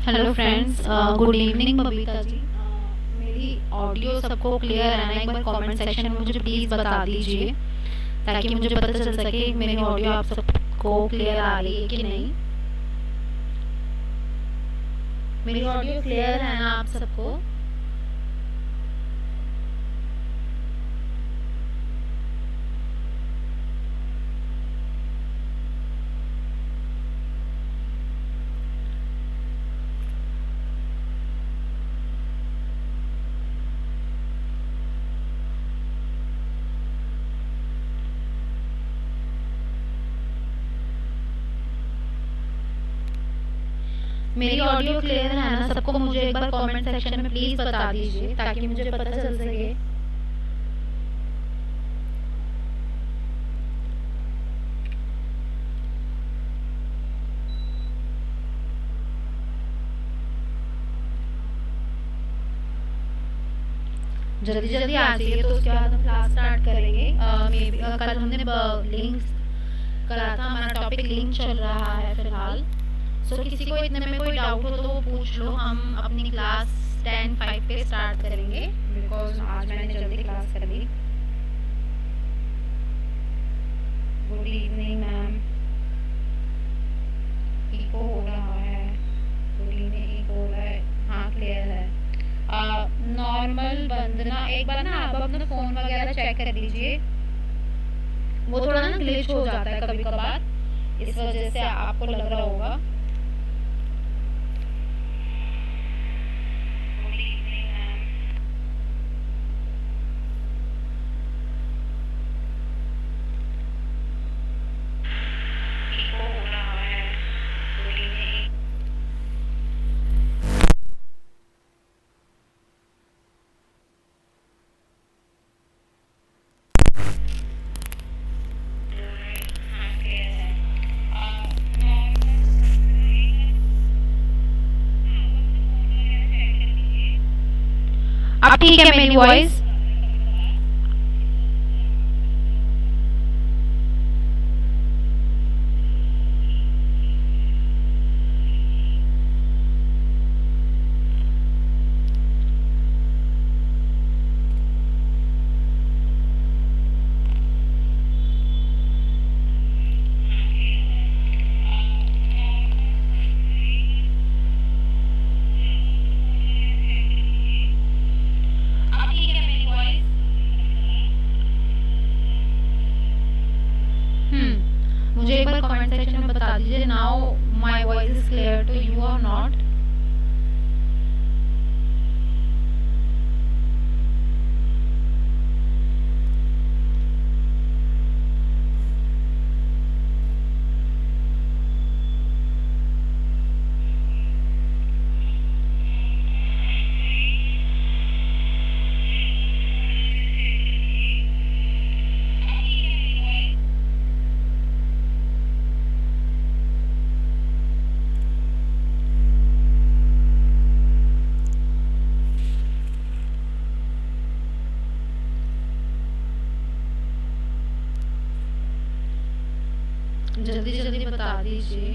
Hello friends, good evening Babita ji. मेरी audio सबको clear है ना? एक बार कमेंट सेक्शन में मुझे प्लीज़ बता दीजिए ताकि मुझे पता चल सके मेरी ऑडियो आप सबको क्लियर आ रही है कि नहीं। मेरी ऑडियो क्लियर है ना आप सबको? मेरी ऑडियो क्लियर है ना सबको? मुझे एक बार कमेंट सेक्शन में प्लीज़ बता दीजिए ताकि मुझे पता चल सके। जल्दी जल्दी आ जाइए तो उसके बाद हम क्लास स्टार्ट करेंगे। मे बी कल हमने लिंक करा था, हमारा टॉपिक लिंक चल रहा है फिलहाल। सो किसी को इतने में कोई डाउट हो तो वो पूछ लो। हम अपनी क्लास 10:05 पे स्टार्ट करेंगे बिकॉज आज मैंने जल्दी क्लास कर ली। Good evening ma'am. इको हो रहा है। गुड इवनिंग, इको हो रहा है। हाँ, क्लियर है। नॉर्मल वंदना, एक बार ना आप अपना फ़ोन वगैरह चेक कर लीजिए। वो थोड़ा ना ग्लिच हो जाता है कभी कभार, इस वजह से आपको लग रहा होगा। Good evening ma'am. इको हो रहा है। Good evening. हाँ, क्लियर है। अब ठीक है मेरी वॉइस? अब ठीक है मेरी वॉइस? मुझे एक बार कमेंट सेक्शन में बता दीजिए now my voice is clear to you और नॉट। जल्दी जल्दी बता दीजिए।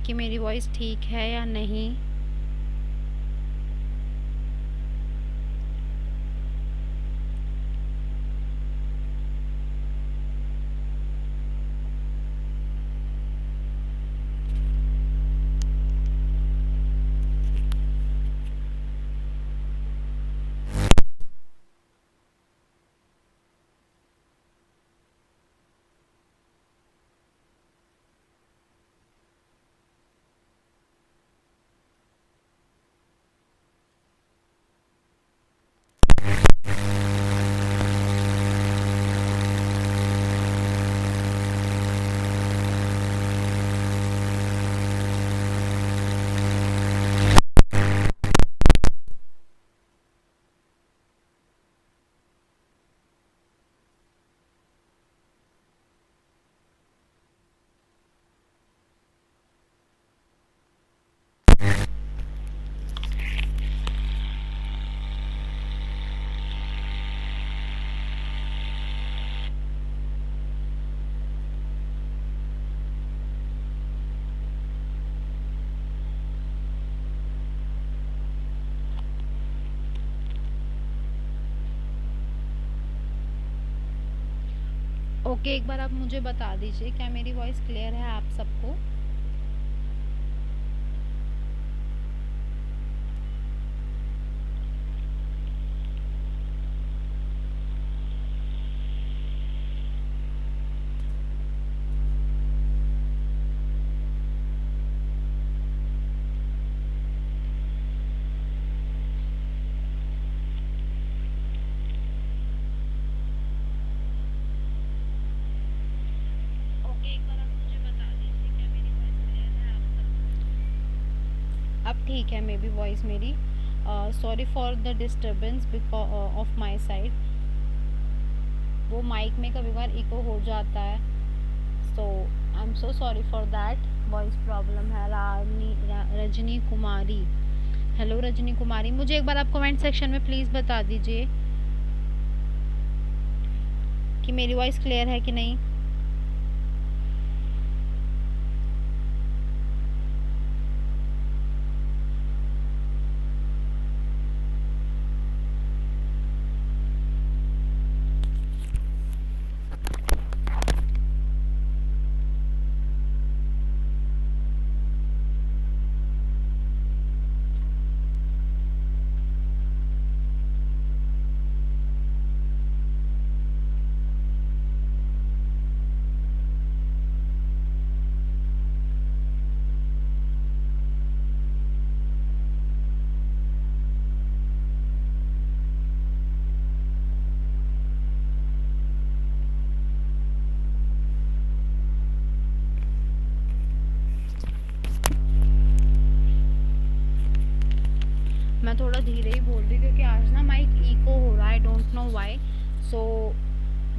कि मेरी वॉइस ठीक है या नहीं। ओके, एक बार आप मुझे बता दीजिए क्या मेरी वॉइस क्लियर है आप सबको? ओके, एक बार आप मुझे बता दीजिए क्या मेरी वॉइस क्लियर है आप सबको? अब ठीक है मे बी वॉइस मेरी। Sorry for the disturbance because of my side. वो माइक में कभी बार इको हो जाता है, so I am so sorry for that. Voice problem है। रजनी कुमारी, हेलो रजनी कुमारी, मुझे एक बार आप कमेंट सेक्शन में प्लीज़ बता दीजिए कि मेरी वॉइस क्लियर है कि नहीं। मैं थोड़ा धीरे ही बोल रही हूँ क्योंकि आज ना माइक इको हो रहा है, I don't know why. So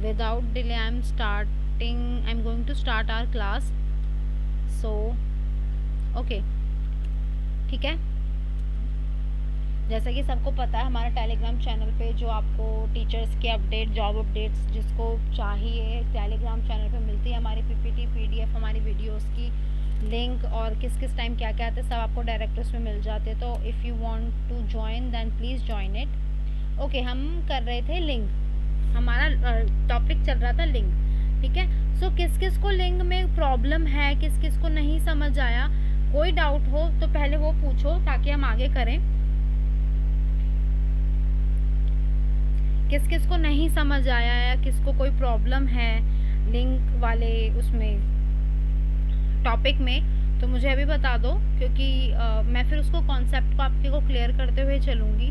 without delay I am going to start our class. So okay, ठीक है। जैसा कि सबको पता है हमारा टेलीग्राम चैनल पे जो आपको टीचर्स के अपडेट, जॉब अपडेट्स जिसको चाहिए टेलीग्राम चैनल पे मिलती है। हमारी पीपीटी, पीडीएफ, हमारी वीडियोस की लिंक और किस किस टाइम क्या क्या आते हैं सब आपको डायरेक्ट उसमें मिल जाते हैं। तो if you want to join then please join it. Okay, हम कर रहे थे लिंक, हमारा टॉपिक चल रहा था लिंक, ठीक है। सो किस किस को लिंक में प्रॉब्लम है, किस किस को नहीं समझ आया, कोई डाउट हो तो पहले वो पूछो ताकि हम आगे करें। किस किस को नहीं समझ आया या किसको कोई प्रॉब्लम है लिंक वाले उसमें टॉपिक में, तो मुझे अभी बता दो क्योंकि मैं फिर उसको कॉन्सेप्ट को आपके को क्लियर करते हुए चलूँगी।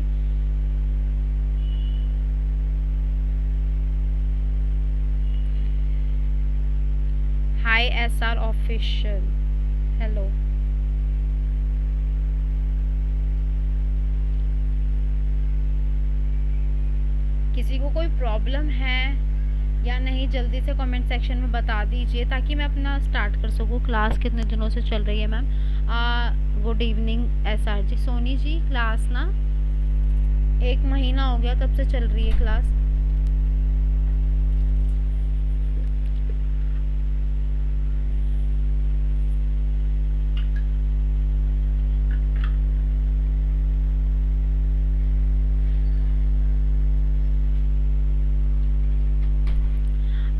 हाय SR ऑफिशियल, हेलो। किसी को कोई प्रॉब्लम है या नहीं जल्दी से कमेंट सेक्शन में बता दीजिए ताकि मैं अपना स्टार्ट कर सकूँ। क्लास कितने दिनों से चल रही है मैम? गुड इवनिंग SR जी। सोनी जी क्लास ना 1 महीना हो गया तब से चल रही है क्लास।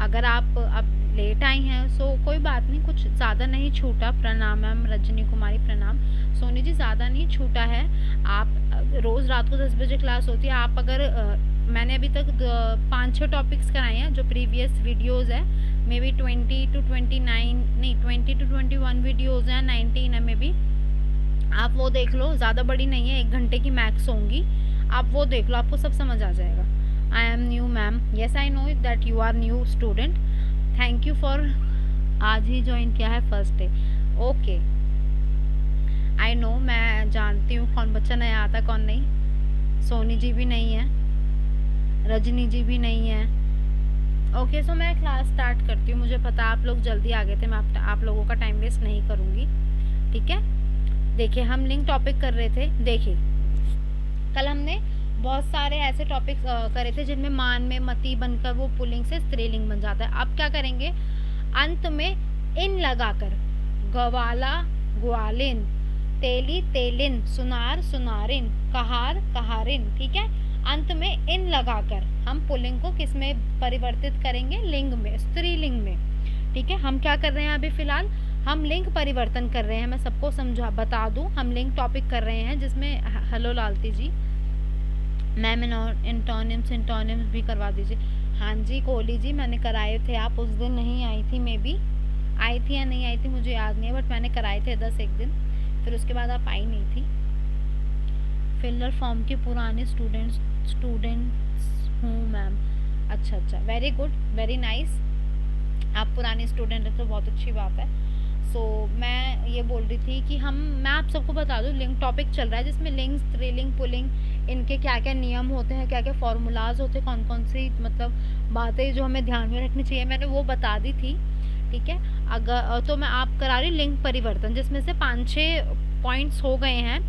अगर आप अब लेट आई हैं सो कोई बात नहीं, कुछ ज़्यादा नहीं छूटा। प्रणाम मैम रजनी कुमारी, प्रणाम। सोनी जी ज़्यादा नहीं छूटा है। आप रोज़ रात को 10 बजे क्लास होती है। आप अगर मैंने अभी तक 5-6 टॉपिक्स कराए हैं जो प्रीवियस वीडियोज़ है, मे बी 20 to 29 नहीं 20 to 21 वीडियोज़ हैं, 19 है मे बी। आप वो देख लो, ज़्यादा बड़ी नहीं है, 1 घंटे की मैक्स होंगी। आप वो देख लो, आपको सब समझ आ जाएगा। I am new ma'am, yes I know that you are new student. Thank you for आज ही ज्वाइन किया है first day. Okay, I know, मैं जानती हूँ कौन बच्चा नया आता कौन नहीं। सोनी जी भी नहीं है, रजनी जी भी नहीं है। ओके, सो मैं क्लास स्टार्ट करती हूँ। मुझे पता आप लोग जल्दी आ गए थे, मैं आप लोगों का टाइम वेस्ट नहीं करूँगी, ठीक है। देखिए हम लिंक टॉपिक कर रहे थे। देखिए कल हमने बहुत सारे ऐसे टॉपिक्स करे थे जिनमें मान में मति बनकर वो पुल्लिंग से स्त्रीलिंग बन जाता है। अब क्या करेंगे, अंत में इन लगाकर गवाला ग्वालिन, तेली तेलिन, सुनार सुनारिन, कहार कहारिन, ठीक है। अंत में इन लगाकर हम पुल्लिंग को किस में परिवर्तित करेंगे, लिंग में, स्त्रीलिंग में। ठीक है, हम क्या कर रहे हैं अभी फिलहाल, हम लिंग परिवर्तन कर रहे हैं। मैं सबको समझा बता दूं, हम लिंग टॉपिक कर रहे हैं जिसमें, हेलो लालती जी, मैम इंटोनिम्स भी करवा दीजिए। हाँ जी कोहली जी, मैंने कराए थे, आप उस दिन नहीं आई थी, मे बी आई थी या नहीं आई थी मुझे याद नहीं है, बट मैंने कराए थे 10 एक दिन, फिर उसके बाद आप आई नहीं थी। फिलर फॉर्म के पुराने स्टूडेंट्स हूँ मैम। अच्छा, वेरी गुड, वेरी नाइस, आप पुराने स्टूडेंट हैं तो बहुत अच्छी बात है। मैं ये बोल रही थी कि मैं आप सबको बता दूं, लिंग टॉपिक चल रहा है जिसमें लिंग, स्त्रीलिंग, पुल्लिंग, इनके क्या क्या नियम होते हैं, क्या क्या फॉर्मूलाज होते हैं, कौन कौन सी मतलब बातें जो हमें ध्यान में रखनी चाहिए, मैंने वो बता दी थी। ठीक है, अगर तो मैं आप करा रही लिंग परिवर्तन, जिसमें से 5-6 पॉइंट्स हो गए हैं,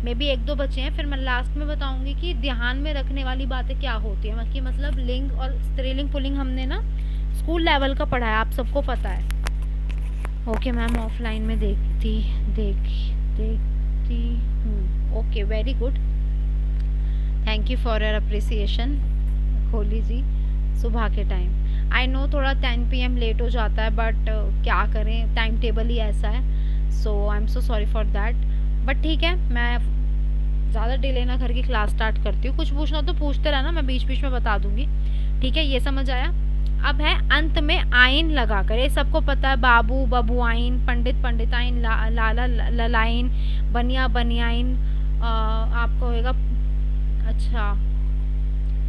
मे बी 1-2 बचे हैं, फिर मैं लास्ट में बताऊंगी कि ध्यान में रखने वाली बातें क्या होती है, कि मतलब लिंग और स्त्रीलिंग पुल्लिंग हमने ना स्कूल लेवल का पढ़ा है, आप सबको पता है। ओके मैम, ऑफलाइन में देखती हूँ। Okay, very good, thank you for your appreciation Kohli ji. सुबह के टाइम आई नो थोड़ा 10 PM लेट हो जाता है, बट क्या करें, टाइम टेबल ही ऐसा है, so I am so sorry for that, but ठीक है, मैं ज़्यादा डिले ना करके क्लास स्टार्ट करती हूँ। कुछ पूछना तो पूछते रहना, मैं बीच बीच में बता दूंगी। ठीक है, ये समझ आया। अब है अंत में आइन लगाकर, ये सबको पता है, बाबू बबुआइन, पंडित पंडिताइन, लाला ललाइन, बनिया बनियाइन, आपको होगा, अच्छा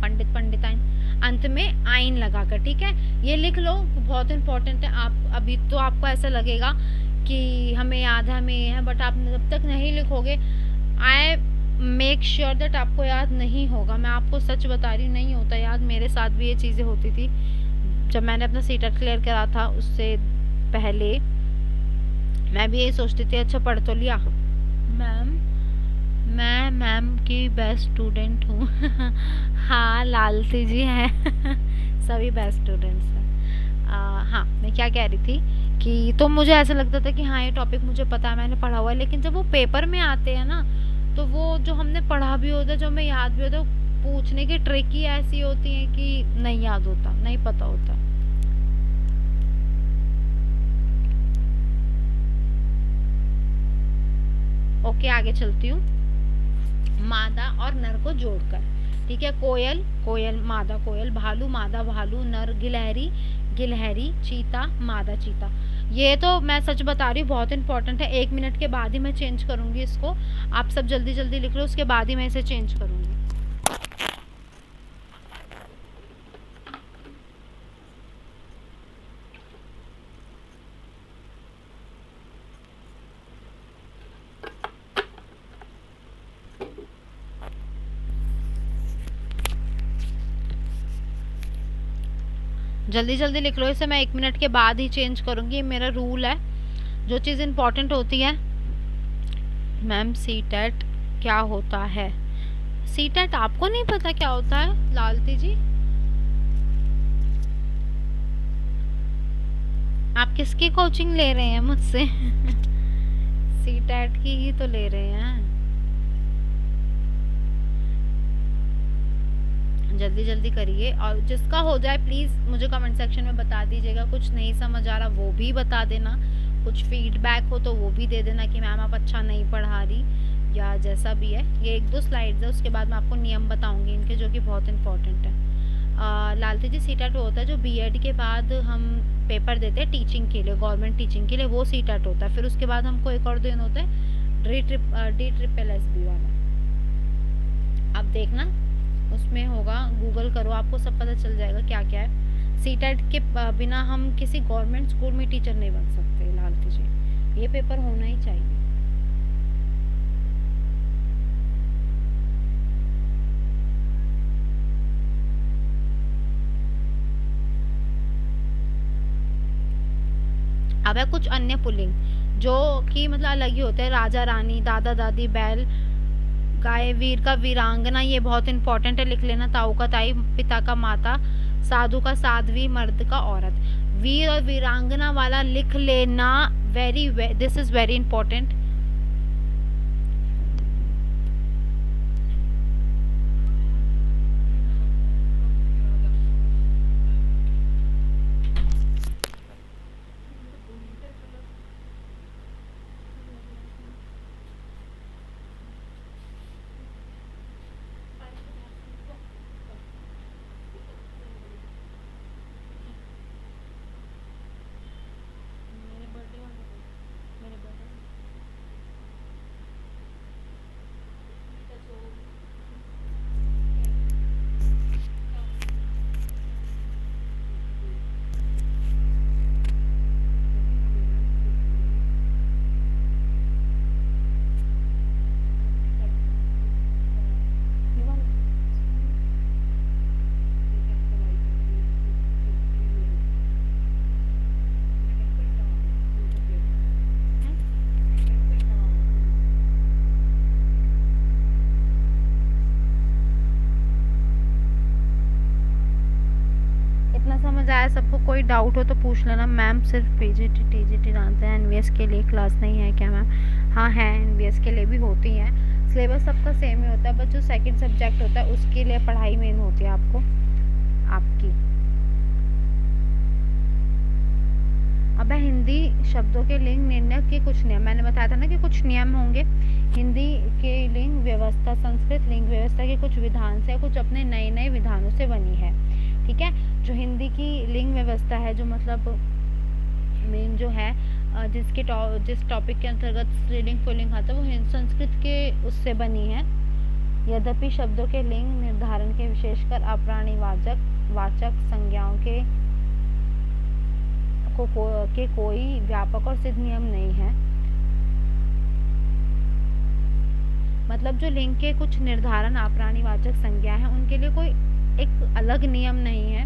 पंडित पंडिताइन, अंत में आइन लगाकर। ठीक है, ये लिख लो, बहुत इंपॉर्टेंट है। आप अभी तो आपको ऐसा लगेगा कि हमें याद है, हमें है, बट आप जब तक नहीं लिखोगे, आई मेक श्योर दैट आपको याद नहीं होगा। मैं आपको सच बता रही हूँ, नहीं होता याद, मेरे साथ भी ये चीज़ें होती थी जब मैंने अपना सीटेट क्लियर करा था, उससे पहले मैं भी यही सोचती थी, अच्छा पढ़ तो लिया। मैम, मैं मैम की बेस्ट स्टूडेंट हूँ। हाँ लालती जी हैं। सभी बेस्ट स्टूडेंट्स हैं। हाँ, मैं क्या कह रही थी कि तो मुझे ऐसा लगता था कि हाँ ये टॉपिक मुझे पता है, मैंने पढ़ा हुआ है, लेकिन जब वो पेपर में आते हैं ना, तो वो जो हमने पढ़ा भी होता है, जो हमें याद भी होता है, पूछने की ट्रिक ही ऐसी होती है कि नहीं याद होता, नहीं पता होता। ओके, आगे चलती हूँ। मादा और नर को जोड़कर, ठीक है, कोयल कोयल, मादा कोयल, भालू मादा भालू, नर गिलहरी गिलहरी, चीता मादा चीता। ये तो मैं सच बता रही हूँ, बहुत इंपॉर्टेंट है। 1 मिनट के बाद ही मैं चेंज करूँगी इसको, आप सब जल्दी जल्दी लिख लो, उसके बाद ही मैं इसे चेंज करूँगी। जल्दी जल्दी लिख लो इसे, मैं 1 मिनट के बाद ही चेंज करूँगी, मेरा रूल है। जो चीज़ इम्पोर्टेंट होती है। मैम सीटेट क्या होता है? सीटेट आपको नहीं पता क्या होता है लालती जी? आप किसकी कोचिंग ले रहे हैं मुझसे? सीटेट की ही तो ले रहे हैं। जल्दी जल्दी करिए, और जिसका हो जाए प्लीज़ मुझे कमेंट सेक्शन में बता दीजिएगा। कुछ नहीं समझ आ रहा वो भी बता देना, कुछ फीडबैक हो तो वो भी दे देना कि मैम आप अच्छा नहीं पढ़ा रही, या जैसा भी है। ये 1-2 स्लाइड्स है, उसके बाद मैं आपको नियम बताऊंगी इनके, जो कि बहुत इंपॉर्टेंट है। लालती जी, सीटेट होता है जो बीएड के बाद हम पेपर देते हैं टीचिंग के लिए, गवर्नमेंट टीचिंग के लिए, वो सीटेट होता है। फिर उसके बाद हमको एक और दिन होता है DSSB वाला, आप देखना उसमें होगा, गूगल करो, आपको सब पता चल जाएगा क्या क्या है। सीटेट के बिना हम किसी गवर्नमेंट स्कूल में टीचर नहीं बन सकते लालती जी, ये पेपर होना ही चाहिए। अब है कुछ अन्य पुल्लिंग जो कि मतलब अलग ही होते हैं। राजा रानी, दादा दादी, बैल गाय, वीर का वीरांगना, ये बहुत इंपॉर्टेंट है, लिख लेना। ताऊ का ताई, पिता का माता, साधु का साध्वी, मर्द का औरत। वीर और वीरांगना वाला लिख लेना, दिस इज वेरी इंपॉर्टेंट। सबको कोई डाउट हो तो पूछ लेना। मैम सिर्फ पीजीटी टीजीटी जानते हैं, एनवीएस के लिए क्लास नहीं है क्या मैम? हाँ है, एनवीएस के लिए भी होती हैं। सिलेबस सबका सेम ही होता है, बस जो सेकंड सब्जेक्ट होता है उसके लिए पढ़ाई मेन होती है आपको आपकी। अब हिंदी शब्दों के लिंग निर्णय के कुछ नियम, मैंने बताया था ना कि कुछ नियम होंगे। हिंदी के लिंग व्यवस्था संस्कृत लिंग व्यवस्था के कुछ विधान से, कुछ अपने नए नए विधानों से बनी है। ठीक है, जो हिंदी की लिंग व्यवस्था है, जो मतलब मेन जो है जिस टॉपिक के अंतर्गत स्त्रीलिंग पुल्लिंग आता है, वो संस्कृत के उससे बनी है। यद्यपि शब्दों के लिंग निर्धारण के विशेषकर अप्राणीवाचक संज्ञाओं के कोई व्यापक और सिद्ध नियम नहीं है। मतलब जो लिंग के कुछ निर्धारण अप्राणीवाचक संज्ञा है, उनके लिए कोई एक अलग नियम नहीं है।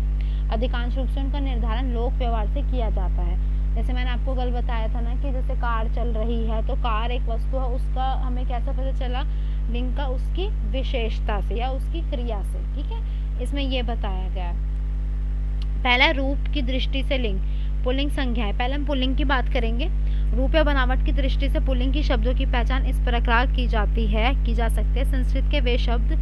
अधिकांश रूप से उनका निर्धारण लोक व्यवहार से किया जाता है। जैसे मैंने आपको कल बताया था ना कि जैसे कार चल रही है, तो कार एक वस्तु है, उसका हमें कैसे पता चला? लिंग का उसकी विशेषता से या उसकी क्रिया से। ठीक है, इसमें ये बताया गया है। पहला, रूप की दृष्टि से लिंग। पुल्लिंग संज्ञा है, पहले हम पुल्लिंग की बात करेंगे। रूप या बनावट की दृष्टि से पुल्लिंग की शब्दों की पहचान इस प्रकार की जा सकती है। संस्कृत के वे शब्द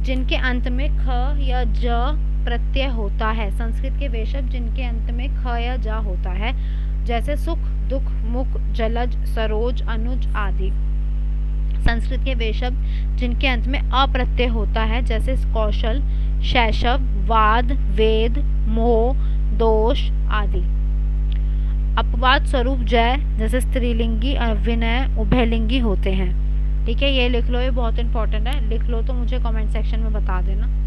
जिनके अंत में ख या ज प्रत्यय होता है, संस्कृत के वे शब्द जिनके अंत में ख या ज होता है, जैसे सुख, दुख, मुख, जलज, सरोज, अनुज आदि। संस्कृत के वे शब्द जिनके अंत में अ प्रत्यय होता है, जैसे कौशल, शैशव, वाद, वेद, मोह, दोष आदि। अपवाद स्वरूप जय, जैसे स्त्रीलिंगी, विनय, उभयलिंगी होते हैं। ठीक है, ये लिख लो, ये बहुत इंपॉर्टेंट है, लिख लो तो मुझे कमेंट सेक्शन में बता देना।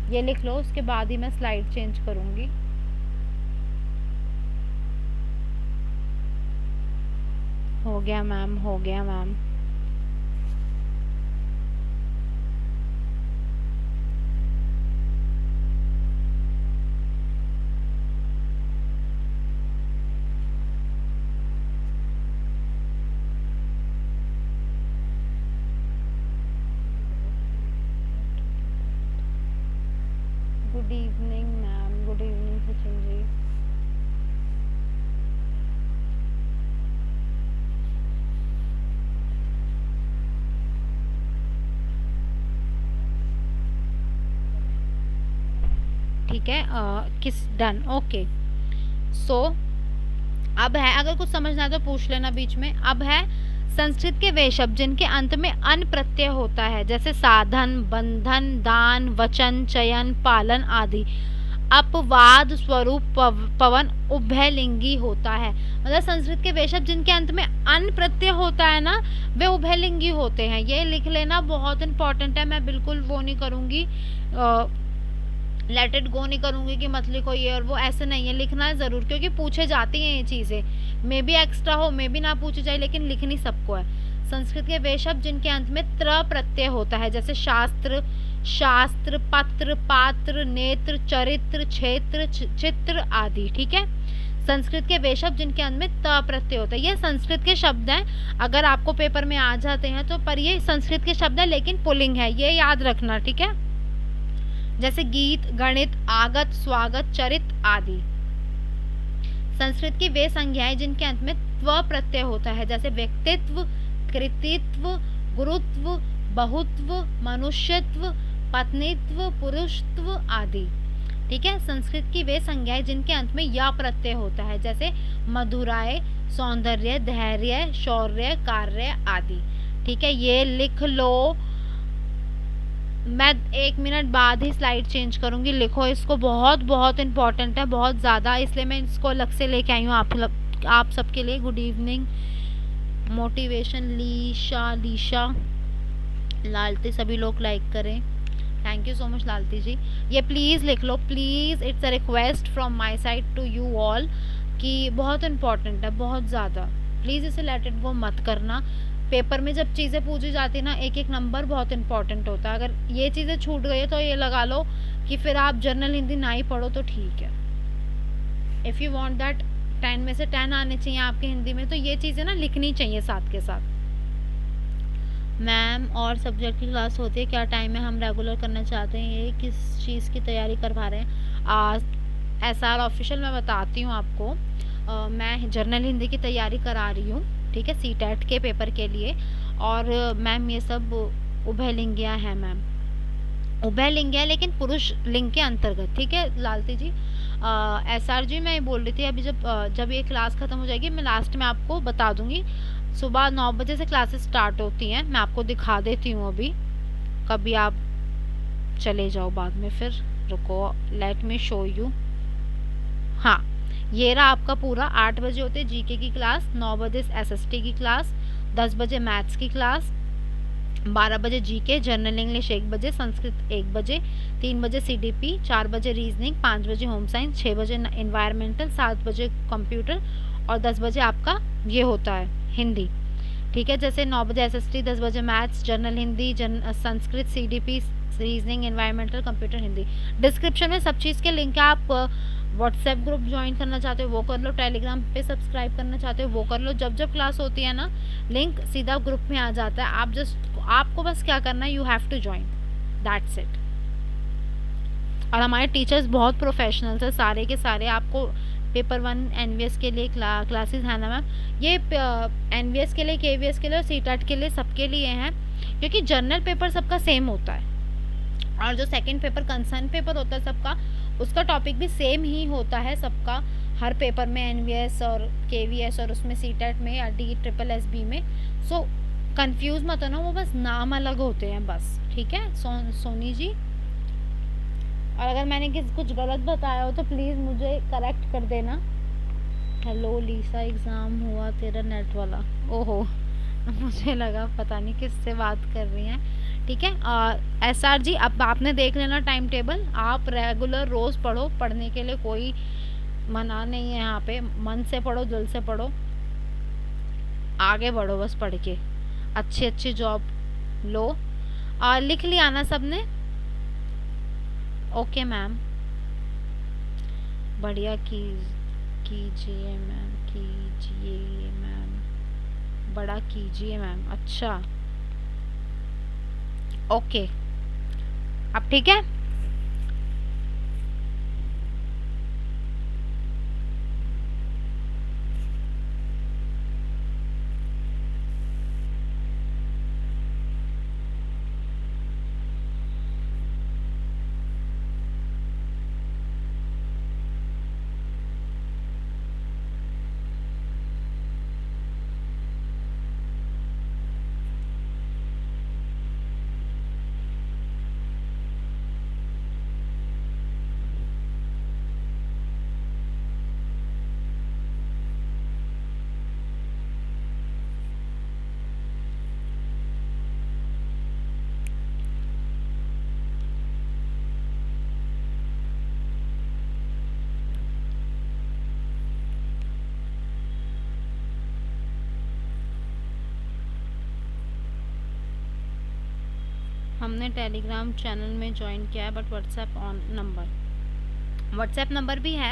ये लिख लो, उसके बाद ही मैं स्लाइड चेंज करूंगी। हो गया मैम, हो गया ma'am. Good evening ma'am, good evening Sachin ji. ठीक है, किस डन, ओके। सो अब है, अगर कुछ समझना है तो पूछ लेना बीच में। अब है संस्कृत के वे शब्द जिनके अंत में अन प्रत्यय होता है, जैसे साधन, बंधन, दान, वचन, चयन, पालन आदि। अपवाद स्वरूप पवन उभयलिंगी होता है। मतलब संस्कृत के वे शब्द जिनके अंत में अन प्रत्यय होता है ना, वे उभयलिंगी होते हैं। ये लिख लेना, बहुत इंपॉर्टेंट है। मैं बिल्कुल वो नहीं करूँगी, लेट इट गो नहीं करूँगी कि मत लिखो ये और वो, ऐसे नहीं है, लिखना है ज़रूर, क्योंकि पूछे जाती हैं ये चीज़ें। मे भी एक्स्ट्रा हो, मे भी ना पूछे जाए, लेकिन लिखनी सबको है। संस्कृत के वे शब्द जिनके अंत में त्र प्रत्यय होता है, जैसे शास्त्र, शास्त्र, पत्र, पात्र, नेत्र, चरित्र, क्षेत्र, चित्र आदि। ठीक है, संस्कृत के वे शब्द जिनके अंत में त प्रत्यय होता है, ये संस्कृत के शब्द हैं। अगर आपको पेपर में आ जाते हैं तो, पर ये संस्कृत के शब्द है लेकिन पुल्लिंग है, ये याद रखना। ठीक है, जैसे गीत, गणित, आगत, स्वागत, चरित आदि। संस्कृत की वे संज्ञाएं जिनके अंत में त्व प्रत्यय होता है, जैसे व्यक्तित्व, कृतित्व, गुरुत्व, बहुत्व, मनुष्यत्व, पत्नीत्व, पुरुषत्व आदि। ठीक है, संस्कृत की वे संज्ञाएं जिनके अंत में या प्रत्यय होता है, जैसे मधुराय, सौंदर्य, धैर्य, शौर्य, कार्य आदि। ठीक है, ये लिख लो। मैं 1 मिनट बाद ही स्लाइड चेंज करूंगी, लिखो इसको, बहुत बहुत इंपॉर्टेंट है, बहुत ज़्यादा, इसलिए मैं इसको अलग से लेके आई हूँ आप सबके लिए। Good evening motivation Lisha Lalti, सभी लोग लाइक करें। Thank you so much Lalti ji. ये प्लीज़ लिख लो, please, it's a request from my side to you all कि बहुत इंपॉर्टेंट है, बहुत ज़्यादा। प्लीज़ इसे लेट इट गो मत करना। पेपर में जब चीज़ें पूछी जाती ना, एक एक नंबर बहुत इंपॉर्टेंट होता है। अगर ये चीज़ें छूट गई है तो ये लगा लो कि फिर आप जनरल हिंदी ना ही पढ़ो तो ठीक है। इफ़ यू वांट दैट 10 में से 10 आने चाहिए आपके हिंदी में, तो ये चीज़ें ना लिखनी चाहिए साथ के साथ। मैम और सब्जेक्ट की क्लास होती है, क्या टाइम है? हम रेगुलर करना चाहते हैं, ये किस चीज़ की तैयारी करवा रहे हैं? SR ऑफिशियल मैं बताती हूँ आपको। मैं जर्नल हिंदी की तैयारी करा रही हूँ, ठीक है, CTET के पेपर के लिए। और मैम ये सब उभयलिंगिया है मैम, उभयलिंगिया लेकिन पुरुष लिंग के अंतर्गत, ठीक है लालती जी। SR जी मैं बोल रही थी अभी, जब ये क्लास ख़त्म हो जाएगी मैं लास्ट में आपको बता दूँगी। सुबह 9 बजे से क्लासेस स्टार्ट होती हैं, मैं आपको दिखा देती हूँ अभी, कभी आप चले जाओ बाद में फिर। रुको, लेट मी शो यू। हाँ, ये रहा आपका पूरा। 8 बजे होते हैं GK की क्लास, 9 बजे SST की क्लास, 10 बजे मैथ्स की क्लास, 12 बजे GK, जनरल इंग्लिश 1 बजे, संस्कृत 1 बजे, 3 बजे CDP, 4 बजे रीजनिंग, 5 बजे होम साइंस, 6 बजे इन्वायरमेंटल, 7 बजे कंप्यूटर और 10 बजे आपका ये होता है हिंदी, ठीक है। जैसे 9 बजे SST, 10 बजे maths, general Hindi, Sanskrit, CDP, reasoning, environmental, computer, Hindi. Description में सब चीज़ के लिंक है। आप व्हाट्सएप ग्रुप ज्वाइन करना चाहते हो वो कर लो, टेलीग्राम पे सब्सक्राइब करना चाहते हो वो कर लो। जब जब क्लास होती है ना, लिंक सीधा ग्रुप में आ जाता है। आपको बस क्या करना है, you have to join, that's it. और हमारे टीचर्स बहुत प्रोफेशनल्स हैं सारे के सारे। आपको पेपर 1 NVS के लिए क्लासेस है ना मैम, ये NVS के लिए, KVS के लिए और CTET के लिए, सबके लिए हैं, क्योंकि जर्नल पेपर सबका सेम होता है और जो सेकंड पेपर कंसर्न पेपर होता है सबका, उसका टॉपिक भी सेम ही होता है सबका, हर पेपर में NVS और KVS और उसमें CTET में या DSSB में। सो कंफ्यूज मत होना, वो बस नाम अलग होते हैं बस, ठीक है सोनी जी। और अगर मैंने कुछ गलत बताया हो तो प्लीज़ मुझे करेक्ट कर देना। हेलो लीसा, एग्ज़ाम हुआ तेरा नेट वाला? ओहो मुझे लगा पता नहीं किससे बात कर रही हैं, ठीक है। SR जी अब आपने देख लेना टाइम टेबल, आप रेगुलर रोज़ पढ़ो, पढ़ने के लिए कोई मना नहीं है यहाँ पे। मन से पढ़ो, दिल से पढ़ो, आगे बढ़ो बस पढ़ के, अच्छी अच्छी जॉब लो। लिख लिया ना सबने? ओके मैम, बढ़िया कीजिए मैम, कीजिए मैम, बड़ा कीजिए मैम। अच्छा ओके, अब ठीक है। हमने टेलीग्राम चैनल में ज्वाइन किया है बट व्हाट्सएप नंबर भी है।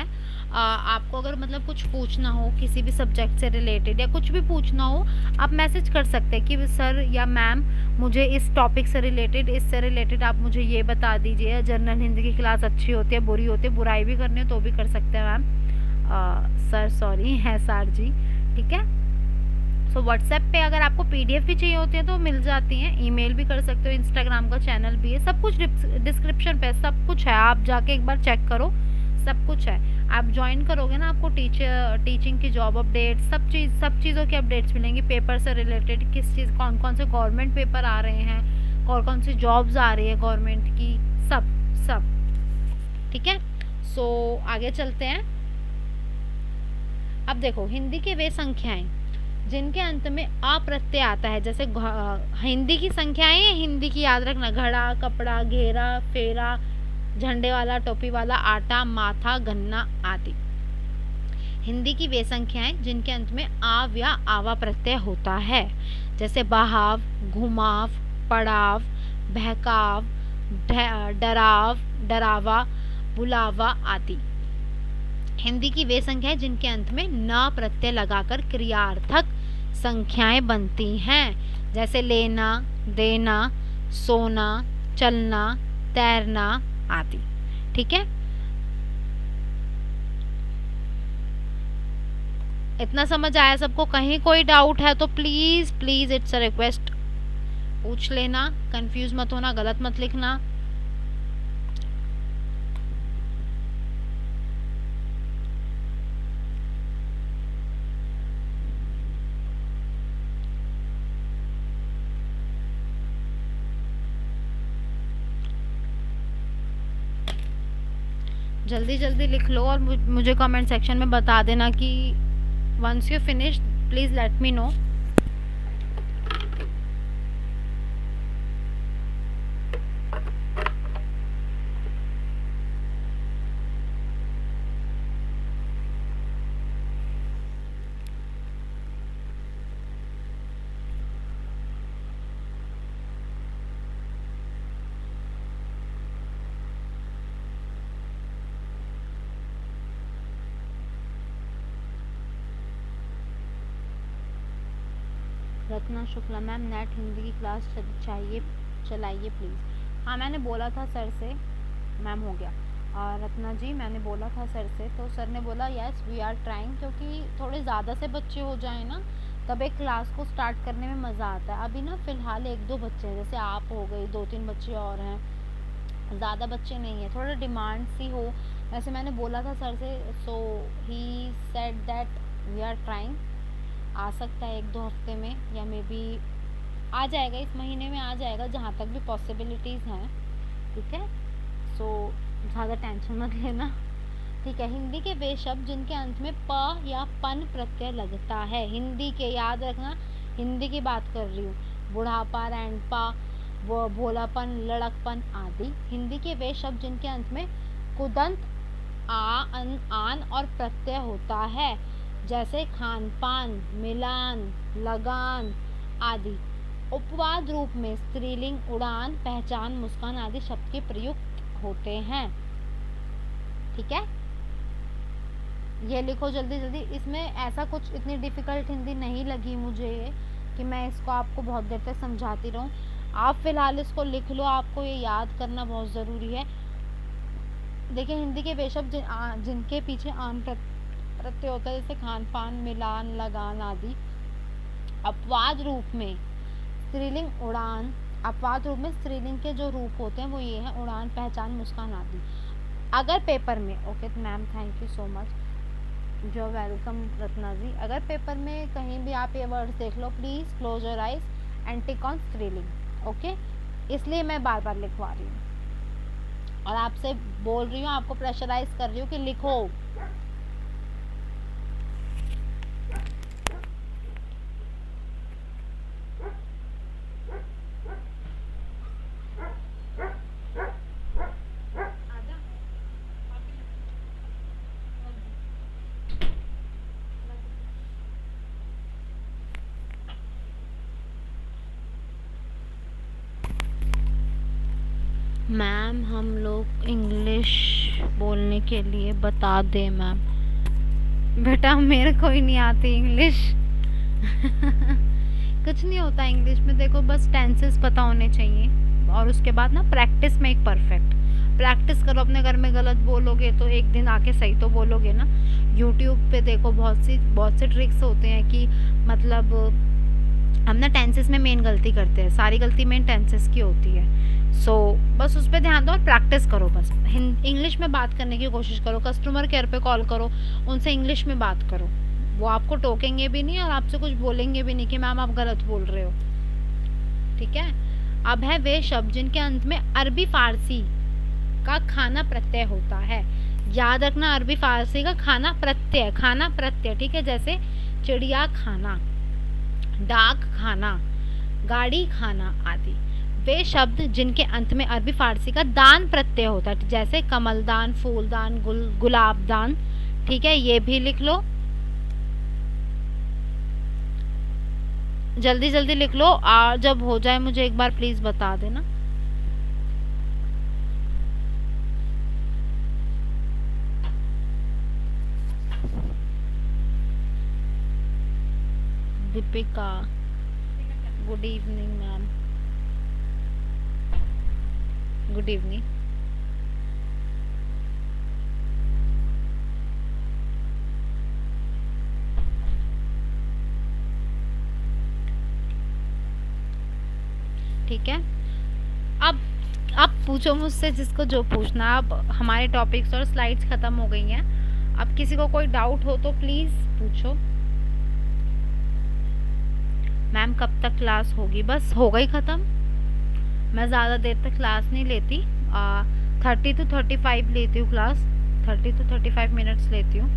आपको अगर मतलब कुछ पूछना हो किसी भी सब्जेक्ट से रिलेटेड या कुछ भी पूछना हो, आप मैसेज कर सकते हैं कि सर या मैम मुझे इस टॉपिक से रिलेटेड, इससे रिलेटेड आप मुझे ये बता दीजिए। जनरल हिंदी की क्लास अच्छी होती है, बुरी होती है, बुराई भी करनी हो तो भी कर सकते हैं मैम। सर सॉरी है सर जी, ठीक है। सो व्हाट्सएप पे अगर आपको PDF भी चाहिए होती है तो मिल जाती हैं, ईमेल भी कर सकते हो, इंस्टाग्राम का चैनल भी है, सब कुछ डिस्क्रिप्शन पे सब कुछ है, आप जाके एक बार चेक करो, सब कुछ है। आप ज्वाइन करोगे ना, आपको टीचिंग की जॉब अपडेट, सब चीज़ों की अपडेट्स मिलेंगी, पेपर से रिलेटेड, किस चीज़ कौन कौन से गवर्नमेंट पेपर आ रहे हैं, कौन सी जॉब्स आ रही है गवर्नमेंट की, सब ठीक है। सो आगे चलते हैं। अब देखो हिंदी के वे संख्याएं, जिनके अंत में आ प्रत्यय आता है, जैसे हिंदी की संख्याएं हैं, हिंदी की याद रखना, घड़ा, कपड़ा, घेरा, फेरा, झंडे वाला, टोपी वाला, आटा, माथा, गन्ना आदि। हिंदी की वे संख्याएं जिनके अंत में आव या आवा प्रत्यय होता है, जैसे बहाव, घुमाव, पड़ाव, बहकाव, डराव, डरावा, बुलावा आदि। हिंदी की वे संख्याएं जिनके अंत में न प्रत्यय लगाकर क्रियार्थक संख्याएं बनती हैं, जैसे लेना, देना, सोना, चलना, तैरना आदि। ठीक है, इतना समझ आया सबको? कहीं कोई डाउट है तो please please it's a request पूछ लेना, कंफ्यूज मत होना, गलत मत लिखना। जल्दी जल्दी लिख लो और मुझे कमेंट सेक्शन में बता देना कि once you finish please let me know. Ratna Shukla ma'am, net Hindi की क्लास चाहिए, चलाइए प्लीज़। हाँ, मैंने बोला था सर से, मैम हो गया। और रत्ना जी, मैंने बोला था सर से, तो सर ने बोला यस वी आर ट्राइंग, क्योंकि थोड़े ज़्यादा से बच्चे हो जाएं ना तब एक क्लास को स्टार्ट करने में मज़ा आता है। अभी ना फ़िलहाल 1-2 बच्चे हैं, जैसे आप हो गई, 2-3 बच्चे और हैं, ज़्यादा बच्चे नहीं हैं, थोड़ा डिमांड सी हो। वैसे मैंने बोला था सर से, so he said that we are trying. आ सकता है 1-2 हफ्ते में, या मे बी आ जाएगा, इस महीने में आ जाएगा, जहाँ तक भी पॉसिबिलिटीज़ हैं। ठीक है, सो ज़्यादा टेंशन मत लेना। ठीक है, हिंदी के वे शब्द जिनके अंत में प या पन प्रत्यय लगता है, हिंदी के, याद रखना हिंदी की बात कर रही हूँ, बुढ़ापा, रैंडपा, वो भोलापन, लड़कपन आदि। हिंदी के वे शब्द जिनके अंत में कुदंत, आन और प्रत्यय होता है, जैसे खान पान, मिलान, लगान आदि। उपवाद रूप में स्त्रीलिंग उड़ान, पहचान, मुस्कान आदि शब्द के प्रयुक्त होते हैं। ठीक है, ये लिखो जल्दी जल्दी। इसमें ऐसा कुछ इतनी डिफ़िकल्ट हिंदी नहीं लगी मुझे ये कि मैं इसको आपको बहुत देर तक समझाती रहूं। आप फिलहाल इसको लिख लो, आपको ये याद करना बहुत ज़रूरी है। देखिए, हिंदी के वे शब्द जिनके पीछे आन प्रत्यय होता है, जैसे खान पान, मिलान, लगान आदि। अपवाद रूप में स्त्रीलिंग उड़ान, अपवाद रूप में स्त्रीलिंग के जो रूप होते हैं वो ये हैं, उड़ान, पहचान, मुस्कान आदि। अगर पेपर में, okay ma'am, thank you so much, जो वेलकम रत्ना जी। अगर पेपर में कहीं भी आप ये वर्ड्स देख लो, please close your eyes and tick on स्त्रीलिंग। ओके, इसलिए मैं बार बार लिखवा रही हूँ और आपसे बोल रही हूँ, आपको प्रेशराइज कर रही हूँ कि लिखो। मैम, हम लोग इंग्लिश बोलने के लिए बता दें मैम? बेटा, मेरे को ही नहीं आती इंग्लिश। कुछ नहीं होता इंग्लिश में, देखो बस टेंसेस पता होने चाहिए और उसके बाद ना प्रैक्टिस में एक परफेक्ट। प्रैक्टिस करो, अपने घर में गलत बोलोगे तो एक दिन आके सही तो बोलोगे ना। यूट्यूब पे देखो बहुत से ट्रिक्स होते हैं कि मतलब हम ना टेंसेस में मेन गलती करते हैं, सारी गलती मेन टेंसेस की होती है। सो बस उस पर ध्यान दो और प्रैक्टिस करो। बस इंग्लिश में बात करने की कोशिश करो, कस्टमर केयर पे कॉल करो, उनसे इंग्लिश में बात करो, वो आपको टोकेंगे भी नहीं और आपसे कुछ बोलेंगे भी नहीं कि मैम आप गलत बोल रहे हो। ठीक है, अब है वे शब्द जिनके अंत में अरबी फारसी का खाना प्रत्यय होता है। याद रखना, अरबी फारसी का खाना प्रत्यय, ठीक है, जैसे चिड़िया खाना, डाक खाना, गाड़ी खाना आदि वे शब्द जिनके अंत में अरबी फारसी का दान प्रत्यय होता है, जैसे कमलदान, फूलदान, गुलाबदान। ठीक है, ये भी लिख लो, जल्दी जल्दी लिख लो, और जब हो जाए मुझे एक बार प्लीज बता देना। Deepika, good evening ma'am, good evening. ठीक है, अब पूछो मुझसे जिसको जो पूछना। अब हमारे टॉपिक्स और स्लाइड्स खत्म हो गई हैं। अब किसी को कोई डाउट हो तो प्लीज पूछो। मैम कब तक क्लास होगी? बस हो गई ख़त्म। मैं ज़्यादा देर तक क्लास नहीं लेती, 30 to 35 लेती हूँ क्लास, 30 to 35 मिनट्स लेती हूँ,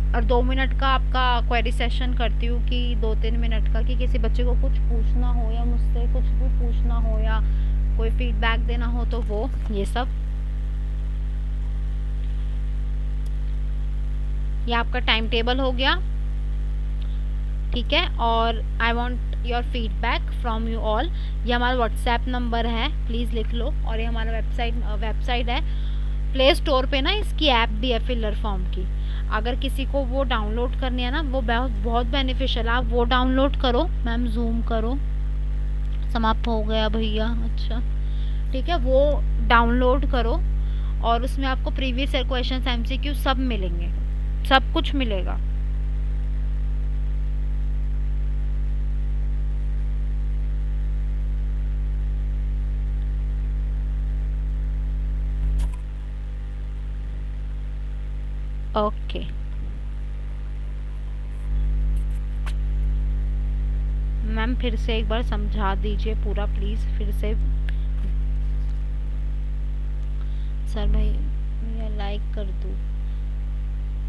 और 2 मिनट का आपका क्वेरी सेशन करती हूँ कि 2-3 मिनट का, कि किसी बच्चे को कुछ पूछना हो या मुझसे कुछ भी पूछना हो या कोई फीडबैक देना हो तो वो ये सब। ये आपका टाइम टेबल हो गया, ठीक है। और I want your feedback from you all. ये हमारा व्हाट्सएप नंबर है, प्लीज़ लिख लो। और ये हमारा वेबसाइट है, प्ले स्टोर पे ना इसकी ऐप भी है फिलर फॉर्म की। अगर किसी को वो डाउनलोड करनी है ना, वो बहुत बेनिफिशियल है, आप वो डाउनलोड करो। मैम जूम करो, समाप्त हो गया भैया, अच्छा ठीक है, वो डाउनलोड करो और उसमें आपको प्रीवियस ईयर क्वेश्चन MCQ सब मिलेंगे, सब कुछ मिलेगा। ओके मैम, फिर से एक बार समझा दीजिए पूरा प्लीज़, फिर से। सर भाई मैं लाइक कर दूँ?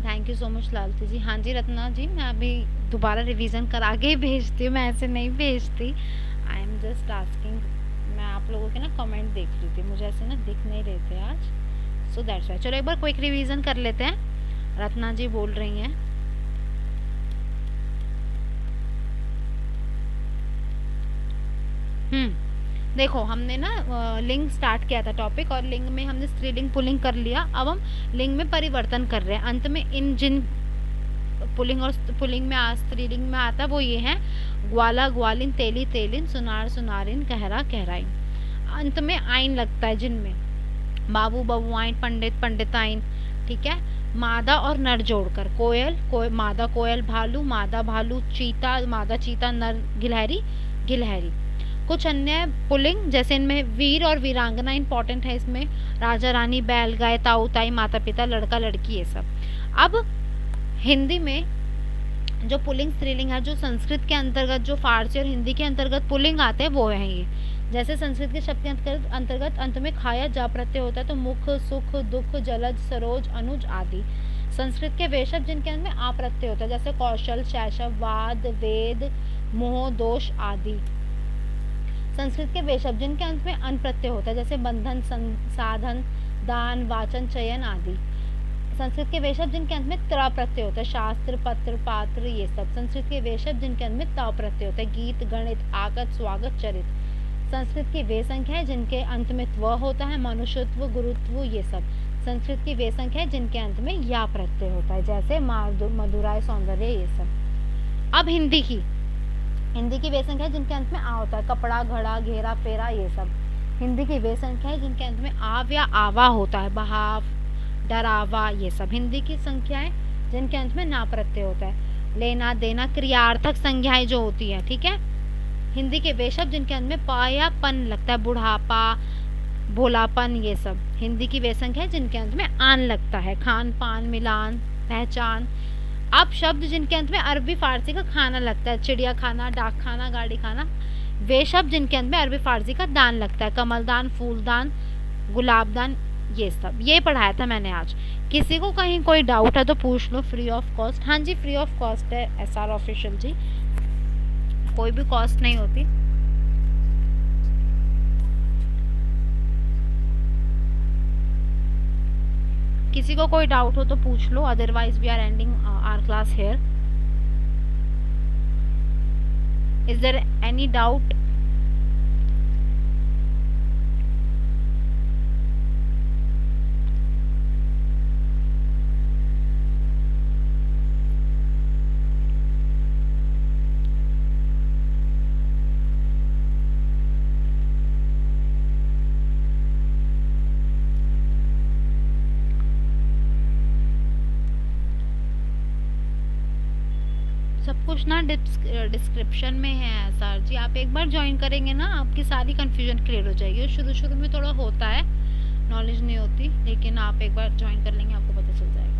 Thank you so much Lalti ji. हाँ जी रत्ना जी, मैं अभी दोबारा रिवीजन करा के ही भेजती हूँ, मैं ऐसे नहीं भेजती। I am just asking. मैं आप लोगों के ना कमेंट देख रही थी, मुझे ऐसे ना दिख नहीं रहे थे आज, सो दैट्स वाई। चलो एक बार क्विक रिवीजन कर लेते हैं। रत्ना जी बोल रही हैं देखो हमने ना लिंग स्टार्ट किया था टॉपिक, और लिंग में हमने स्त्रीलिंग पुल्लिंग कर लिया। अब हम लिंग में परिवर्तन कर रहे हैं। अंत में इन जिन पुल्लिंग और पुल्लिंग में स्त्रीलिंग में आता है वो ये है, ग्वाला ग्वालिन, तेली तेलिन, सुनार सुनारिन, कहरा कहराइन। अंत में आइन लगता है जिनमें, बाबू बबुआइन, पंडित पंडिताइन, ठीक है। मादा और नर जोड़कर, कोयल मादा कोयल, भालू मादा भालू, चीता मादा चीता, नर गिलहरी गिलहरी। कुछ अन्य पुल्लिंग जैसे इनमें वीर और वीरांगना इंपॉर्टेंट है, इसमें राजा रानी, बैल गाय, ताऊ ताई, माता पिता, लड़का लड़की, ये सब। अब हिंदी में जो पुल्लिंग स्त्रीलिंग है, जो संस्कृत के अंतर्गत, जो फारसी और हिंदी के अंतर्गत पुल्लिंग आते हैं वो है ये। जैसे संस्कृत के शब्द के अंतर्गत अंत में खाया जा प्रत्यय होता है, तो मुख, सुख, दुख, जलज, सरोज, अनुज आदि। संस्कृत के वे शब्द जिनके अंत में आ प्रत्यय होता है, जैसे कौशल, शैशव, वाद, वेद, मोह, दोष आदि। संस्कृत के वे शब्द जिनके अंत में अन प्रत्यय होता है, जैसे बंधन, साधन, दान, वाचन, चयन आदि। संस्कृत के वे शब्द जिनके अंत में त्र प्रत्यय होता है, शास्त्र, पत्र, पात्र, ये सब। संस्कृत के वे शब्द जिनके अंत में त प्रत्यय होता है, गीत, गणित, आगत, स्वागत, चरित। संस्कृत की वे संख्या है जिनके अंत में त्व होता है, मनुष्यत्व, गुरुत्व, ये सब। संस्कृत की वे संख्या है जिनके अंत में या प्रत्यय होता है, जैसे मधुराय, सौंदर्य, ये सब। अब हिंदी की वे संख्या है जिनके अंत में आ होता है, कपड़ा, घड़ा, घेरा, फेरा, ये सब। हिंदी की वे संख्या है जिनके अंत में आव या आवा होता है, बहाव, डरावा, ये सब। हिंदी की संख्याएं जिनके अंत में ना प्रत्यय होता है, लेना देना, क्रियार्थक संज्ञाएं जो होती है, ठीक है। हिंदी के वे शब्द जिनके अंत में पा या पन लगता है, बुढ़ापा, भोलापन, ये सब। हिंदी की वे संख्या है जिनके अंत में आन लगता है, खान पान, मिलान, पहचान। अब शब्द जिनके अंत में अरबी फारसी का खाना लगता है, चिड़िया खाना, डाक खाना, गाड़ी खाना। वे शब्द जिनके अंत में अरबी फारसी का दान लगता है, कमलदान, फूलदान, गुलाबदान, ये सब। ये पढ़ाया था मैंने आज। किसी को कहीं कोई डाउट है तो पूछ लो, फ्री ऑफ कॉस्ट। हाँ जी फ्री ऑफ कॉस्ट है SR ऑफिशियल जी, कोई भी कॉस्ट नहीं होती। किसी को कोई डाउट हो तो पूछ लो, otherwise we are ending our class here. Is there any doubt? सब कुछ ना डिस्क्रिप्शन में है सर जी, आप एक बार ज्वाइन करेंगे ना आपकी सारी कन्फ्यूजन क्लियर हो जाएगी। और शुरू शुरू में थोड़ा होता है, नॉलेज नहीं होती, लेकिन आप एक बार ज्वाइन कर लेंगे आपको पता चल जाएगा।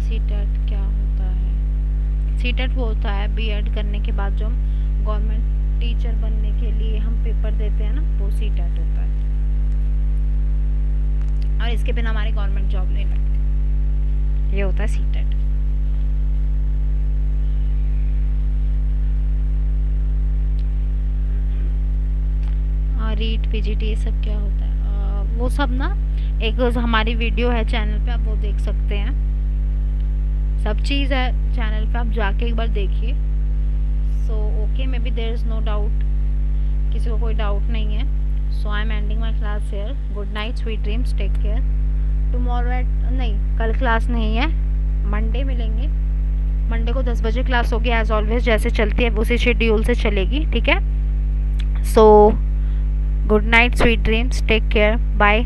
सीटेट क्या होता है? सीटेट वो होता है बीएड करने के बाद जो हम गवर्नमेंट टीचर बनने के लिए हम पेपर देते हैं ना, वो सीटेट होता है। और इसके बिना हमारी गवर्नमेंट जॉब नहीं लगती, ये होता है सीटेट। रीट पीजीटी ये सब क्या होता है? वो सब ना एक हमारी वीडियो है चैनल पे, आप वो देख सकते हैं। सब चीज़ है चैनल पे, आप जाके एक बार देखिए। So okay, maybe there is no doubt, किसी को कोई डाउट नहीं है। So I am ending my class here. Good night, sweet dreams, take care. Tomorrow at नहीं, कल क्लास नहीं है, मंडे मिलेंगे। मंडे को 10 बजे क्लास होगी एज ऑलवेज, जैसे चलती है उसी शेड्यूल से चलेगी, ठीक है। So good night, sweet dreams, take care, bye.